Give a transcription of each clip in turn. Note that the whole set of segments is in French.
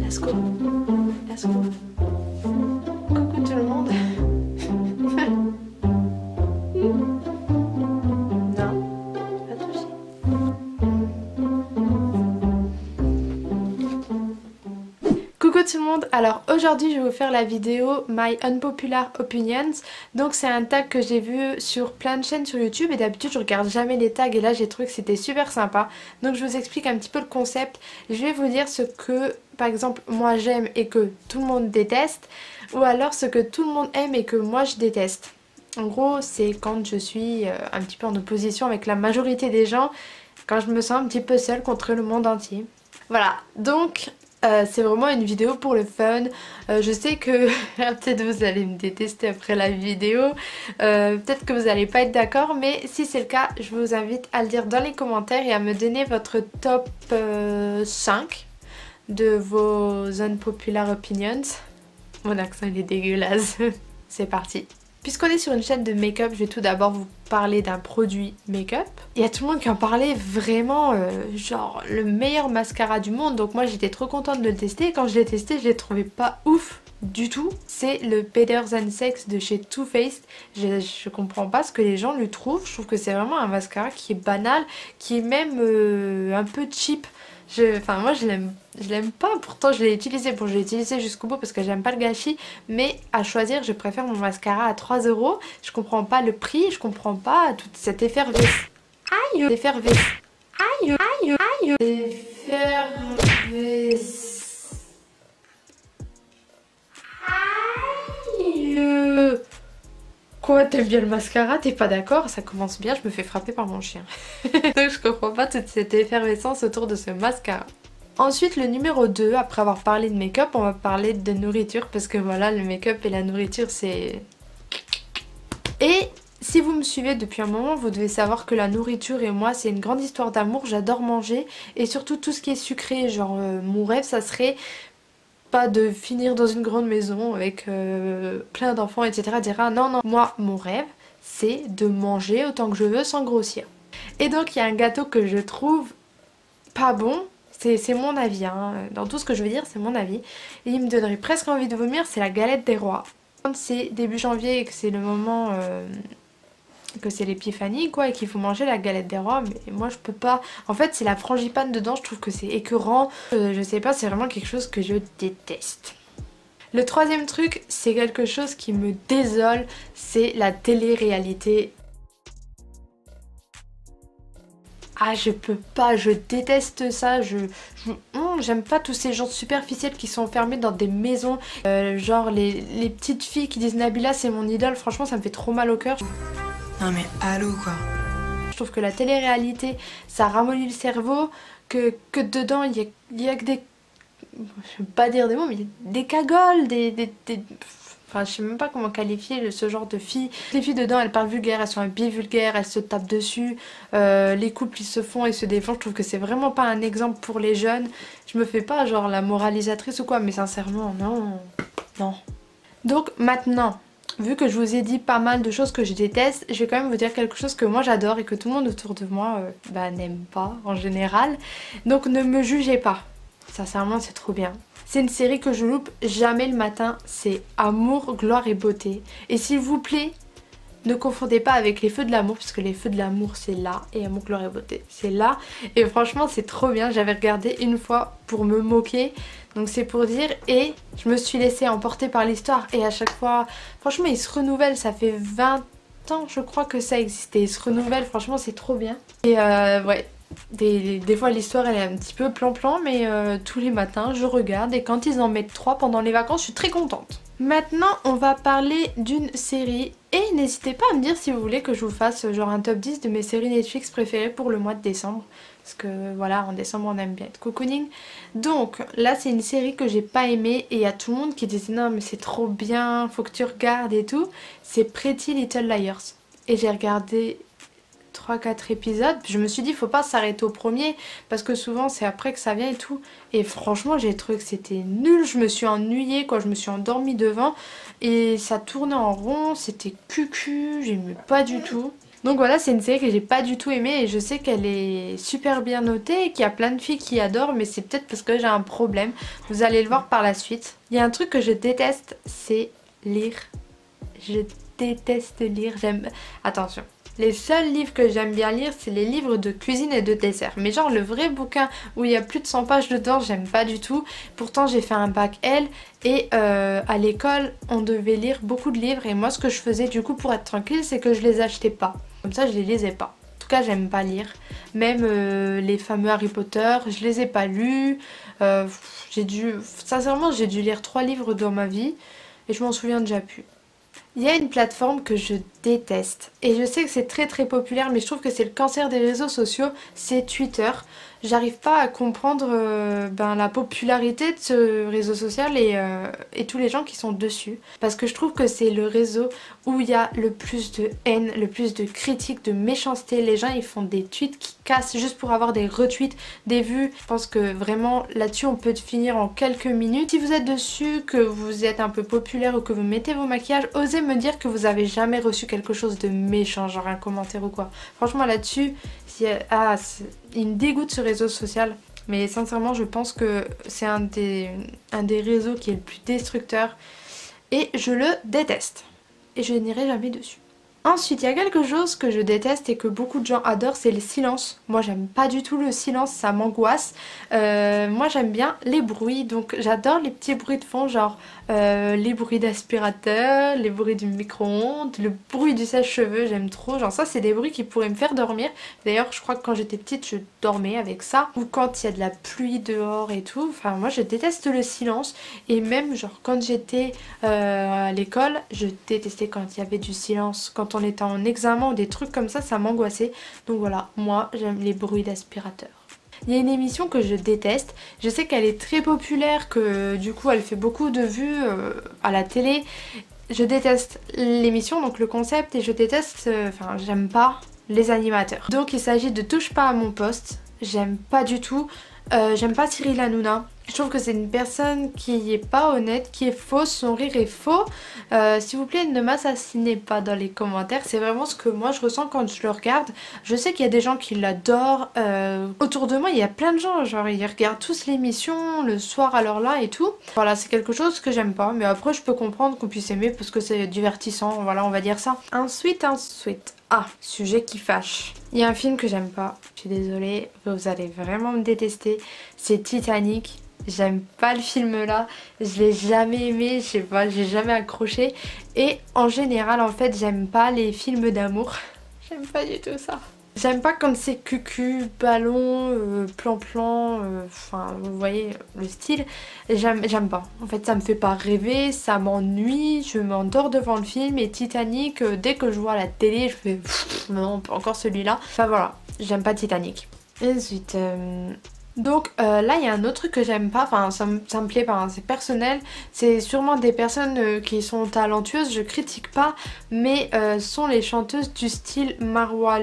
Let's go. Let's go. Coucou tout le monde. Non, pas touché. Coucou tout le monde, alors aujourd'hui je vais vous faire la vidéo My Unpopular Opinions. Donc c'est un tag que j'ai vu sur plein de chaînes sur YouTube et d'habitude je regarde jamais les tags et là j'ai trouvé que c'était super sympa. Donc je vous explique un petit peu le concept. Je vais vous dire ce que par exemple moi j'aime et que tout le monde déteste, ou alors ce que tout le monde aime et que moi je déteste. En gros c'est quand je suis un petit peu en opposition avec la majorité des gens, quand je me sens un petit peu seule contre le monde entier. Voilà, donc c'est vraiment une vidéo pour le fun. Je sais que peut-être vous allez me détester après la vidéo, peut-être que vous n'allez pas être d'accord, mais si c'est le cas, je vous invite à le dire dans les commentaires et à me donner votre top 5 de vos unpopular opinions. Mon accent il est dégueulasse. C'est parti. Puisqu'on est sur une chaîne de make-up, je vais tout d'abord vous parler d'un produit make-up. Il y a tout le monde qui en parlait vraiment, genre le meilleur mascara du monde. Donc moi j'étais trop contente de le tester. Et quand je l'ai testé, je l'ai trouvé pas ouf du tout. C'est le Better Than Sex de chez Too Faced. Je comprends pas ce que les gens lui trouvent. Je trouve que c'est vraiment un mascara qui est banal, qui est même un peu cheap. Enfin moi je l'aime pas, pourtant je l'ai utilisé, bon je l'ai utilisé jusqu'au bout parce que j'aime pas le gâchis, mais à choisir je préfère mon mascara à 3 €. Je comprends pas le prix, je comprends pas toute cette effervescence. Aïe, effervescence. Aïe, aïe, aïe, effervescence. Aïe. Quoi, t'aimes bien le mascara? T'es pas d'accord? Ça commence bien, je me fais frapper par mon chien. Donc je comprends pas toute cette effervescence autour de ce mascara. Ensuite le numéro 2, après avoir parlé de make-up, on va parler de nourriture parce que voilà, le make-up et la nourriture c'est... Et si vous me suivez depuis un moment, vous devez savoir que la nourriture et moi c'est une grande histoire d'amour, j'adore manger et surtout tout ce qui est sucré, genre mon rêve ça serait... pas de finir dans une grande maison avec plein d'enfants etc, etc. Non, non, moi mon rêve c'est de manger autant que je veux sans grossir. Et donc il y a un gâteau que je trouve pas bon, c'est mon avis hein. Dans tout ce que je veux dire c'est mon avis. Et il me donnerait presque envie de vomir, c'est la galette des rois. Quand c'est début janvier et que c'est le moment... que c'est l'épiphanie quoi et qu'il faut manger la galette des rois, mais moi je peux pas. En fait c'est la frangipane dedans, je trouve que c'est écœurant, je sais pas, c'est vraiment quelque chose que je déteste. Le troisième truc c'est quelque chose qui me désole, c'est la télé-réalité. Ah je peux pas, je déteste ça, j'aime pas tous ces gens superficiels qui sont enfermés dans des maisons, genre les petites filles qui disent Nabila c'est mon idole, franchement ça me fait trop mal au cœur. Non mais allô quoi. Je trouve que la télé-réalité ça ramollit le cerveau, que dedans il y a que des... Je vais pas dire des mots mais il y a des cagoles, enfin je sais même pas comment qualifier ce genre de filles. Les filles dedans elles parlent vulgaire, elles sont habillées vulgaires, elles se tapent dessus, les couples ils se font et se défendent. Je trouve que c'est vraiment pas un exemple pour les jeunes. Je me fais pas genre la moralisatrice ou quoi, mais sincèrement non, non. Donc maintenant, vu que je vous ai dit pas mal de choses que je déteste, je vais quand même vous dire quelque chose que moi j'adore et que tout le monde autour de moi n'aime pas en général. Donc ne me jugez pas, sincèrement c'est trop bien. C'est une série que je loupe jamais le matin, c'est Amour, gloire et beauté. Et s'il vous plaît, ne confondez pas avec les feux de l'amour, parce que les feux de l'amour c'est là, et Amour, gloire et beauté c'est là. Et franchement c'est trop bien, j'avais regardé une fois pour me moquer, donc c'est pour dire, et je me suis laissée emporter par l'histoire, et à chaque fois, franchement il se renouvelle, ça fait 20 ans je crois que ça existait, il se renouvelle, franchement c'est trop bien. Et ouais, des fois l'histoire elle est un petit peu plan-plan, mais tous les matins je regarde, et quand ils en mettent 3 pendant les vacances je suis très contente. Maintenant on va parler d'une série, et n'hésitez pas à me dire si vous voulez que je vous fasse genre un top 10 de mes séries Netflix préférées pour le mois de décembre. Parce que voilà, en décembre on aime bien être cocooning. Donc là c'est une série que j'ai pas aimée et il y a tout le monde qui disait non mais c'est trop bien, faut que tu regardes et tout. C'est Pretty Little Liars. Et j'ai regardé 3-4 épisodes, je me suis dit faut pas s'arrêter au premier parce que souvent c'est après que ça vient et tout, et franchement j'ai trouvé que c'était nul, je me suis ennuyée quoi, je me suis endormie devant et ça tournait en rond, c'était cucu, j'aimais pas du tout. Donc voilà, c'est une série que j'ai pas du tout aimée et je sais qu'elle est super bien notée et qu'il y a plein de filles qui adorent, mais c'est peut-être parce que j'ai un problème. Vous allez le voir par la suite. Il y a un truc que je déteste, c'est lire. Je déteste lire, Attention. Les seuls livres que j'aime bien lire, c'est les livres de cuisine et de dessert. Mais genre le vrai bouquin où il y a plus de 100 pages dedans, j'aime pas du tout. Pourtant j'ai fait un bac L et à l'école on devait lire beaucoup de livres. Et moi ce que je faisais du coup pour être tranquille, c'est que je les achetais pas. Comme ça je les lisais pas. En tout cas j'aime pas lire. Même les fameux Harry Potter, je les ai pas lus. Sincèrement j'ai dû lire 3 livres dans ma vie et je m'en souviens déjà plus. Il y a une plateforme que je déteste et je sais que c'est très très populaire mais je trouve que c'est le cancer des réseaux sociaux, c'est Twitter. J'arrive pas à comprendre la popularité de ce réseau social et tous les gens qui sont dessus. Parce que je trouve que c'est le réseau où il y a le plus de haine, le plus de critiques, de méchanceté. Les gens ils font des tweets qui cassent juste pour avoir des retweets, des vues. Je pense que vraiment là-dessus on peut finir en quelques minutes. Si vous êtes dessus, que vous êtes un peu populaire ou que vous mettez vos maquillages, osez me dire que vous avez jamais reçu quelque chose de méchant, genre un commentaire ou quoi. Franchement là-dessus, il me dégoûte ce réseau social. Mais sincèrement je pense que c'est un des réseaux qui est le plus destructeur. Et je le déteste. Et je n'irai jamais dessus. Ensuite, il y a quelque chose que je déteste et que beaucoup de gens adorent, c'est le silence. Moi, j'aime pas du tout le silence, ça m'angoisse. Moi, j'aime bien les bruits, donc j'adore les petits bruits de fond, genre les bruits d'aspirateur, les bruits du micro-ondes, le bruit du sèche-cheveux, j'aime trop. Genre ça, c'est des bruits qui pourraient me faire dormir. D'ailleurs, je crois que quand j'étais petite, je dormais avec ça. Ou quand il y a de la pluie dehors et tout. Enfin, moi, je déteste le silence. Et même, genre, quand j'étais à l'école, je détestais quand il y avait du silence. Quand on était en examen ou des trucs comme ça m'angoissait. Donc voilà, moi j'aime les bruits d'aspirateur. Il y a une émission que je déteste, je sais qu'elle est très populaire, que du coup elle fait beaucoup de vues à la télé. Je déteste l'émission, donc le concept, et je déteste, j'aime pas les animateurs. Donc il s'agit de Touche pas à mon poste, j'aime pas du tout. J'aime pas Cyril Hanouna. Je trouve que c'est une personne qui est pas honnête, qui est fausse, son rire est faux. S'il vous plaît, ne m'assassinez pas dans les commentaires. C'est vraiment ce que moi je ressens quand je le regarde. Je sais qu'il y a des gens qui l'adorent. Autour de moi, il y a plein de gens, genre ils regardent tous l'émission le soir à l'heure là et tout. Voilà, c'est quelque chose que j'aime pas. Mais après, je peux comprendre qu'on puisse aimer parce que c'est divertissant. Voilà, on va dire ça. Ensuite. Ah, sujet qui fâche. Il y a un film que j'aime pas, je suis désolée, vous allez vraiment me détester, c'est Titanic. J'aime pas le film là, je l'ai jamais aimé, je sais pas, j'ai jamais accroché. Et en général en fait j'aime pas les films d'amour, j'aime pas du tout ça. J'aime pas quand c'est cucu, ballon, plan-plan, enfin vous voyez le style, j'aime pas. En fait ça me fait pas rêver, ça m'ennuie, je m'endors devant le film et Titanic, dès que je vois la télé je fais non, pas encore celui-là. Enfin voilà, j'aime pas Titanic. Et ensuite... Donc là il y a un autre truc que j'aime pas, enfin ça me plaît pas, hein, c'est personnel, c'est sûrement des personnes qui sont talentueuses, je critique pas, mais sont les chanteuses du style Marwa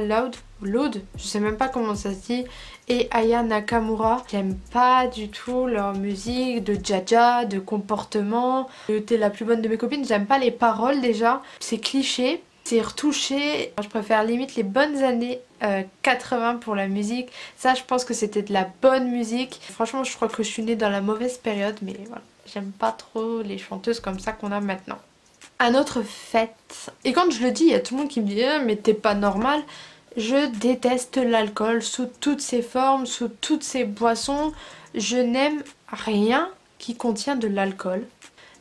Loud, je sais même pas comment ça se dit, et Aya Nakamura. J'aime pas du tout leur musique de Jaja, de comportement, de T'es la plus bonne de mes copines, j'aime pas les paroles déjà, c'est cliché. C'est retouché, je préfère limite les bonnes années 80 pour la musique. Ça je pense que c'était de la bonne musique. Franchement je crois que je suis née dans la mauvaise période, mais voilà, j'aime pas trop les chanteuses comme ça qu'on a maintenant. Un autre fait, et quand je le dis il y a tout le monde qui me dit mais t'es pas normal. Je déteste l'alcool sous toutes ses formes, sous toutes ses boissons. Je n'aime rien qui contient de l'alcool.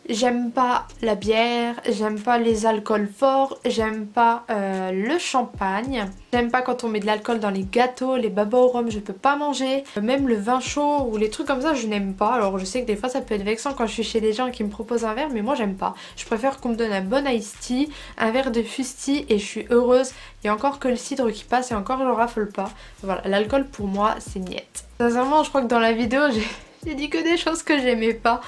J'aime pas la bière, j'aime pas les alcools forts, j'aime pas le champagne, j'aime pas quand on met de l'alcool dans les gâteaux, les baba au rhum je peux pas manger, même le vin chaud ou les trucs comme ça je n'aime pas. Alors je sais que des fois ça peut être vexant quand je suis chez des gens qui me proposent un verre, mais moi j'aime pas. Je préfère qu'on me donne un bon iced tea, un verre de fusti et je suis heureuse. Il y a encore que le cidre qui passe et encore je raffole pas. Voilà, l'alcool pour moi c'est niette. Sincèrement je crois que dans la vidéo j'ai dit que des choses que j'aimais pas.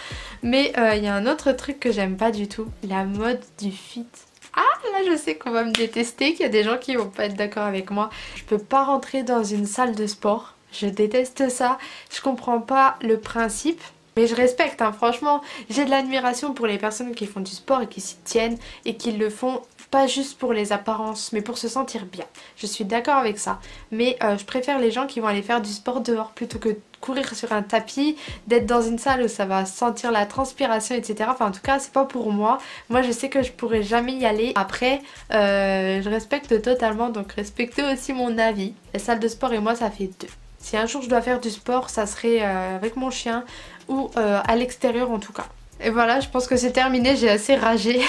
Mais il y a un autre truc que j'aime pas du tout. La mode du fit. Ah là je sais qu'on va me détester, qu'il y a des gens qui vont pas être d'accord avec moi. Je peux pas rentrer dans une salle de sport. Je déteste ça. Je comprends pas le principe. Mais je respecte, hein, franchement, j'ai de l'admiration pour les personnes qui font du sport et qui s'y tiennent et qui le font pas juste pour les apparences mais pour se sentir bien. Je suis d'accord avec ça, mais je préfère les gens qui vont aller faire du sport dehors plutôt que courir sur un tapis, d'être dans une salle où ça va sentir la transpiration, etc. Enfin en tout cas c'est pas pour moi. Moi je sais que je pourrais jamais y aller. Après je respecte totalement, donc respectez aussi mon avis. La salle de sport et moi ça fait deux. Si un jour je dois faire du sport, ça serait avec mon chien ou à l'extérieur en tout cas. Et voilà, je pense que c'est terminé, j'ai assez ragé.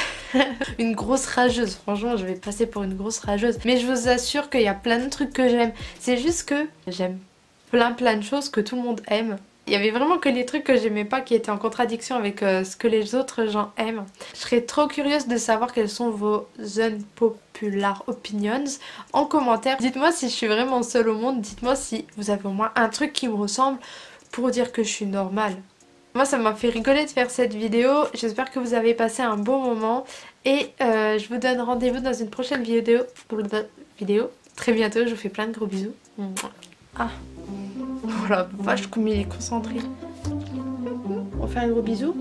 Une grosse rageuse, franchement je vais passer pour une grosse rageuse. Mais je vous assure qu'il y a plein de trucs que j'aime. C'est juste que j'aime plein de choses que tout le monde aime. Il y avait vraiment que les trucs que j'aimais pas qui étaient en contradiction avec ce que les autres gens aiment. Je serais trop curieuse de savoir quelles sont vos unpopular opinions en commentaire. Dites-moi si je suis vraiment seule au monde, dites-moi si vous avez au moins un truc qui me ressemble pour dire que je suis normale. Moi ça m'a fait rigoler de faire cette vidéo, j'espère que vous avez passé un bon moment et je vous donne rendez-vous dans une prochaine vidéo. Très bientôt, je vous fais plein de gros bisous. Ah, oh la vache comme il est concentré. On fait un gros bisou.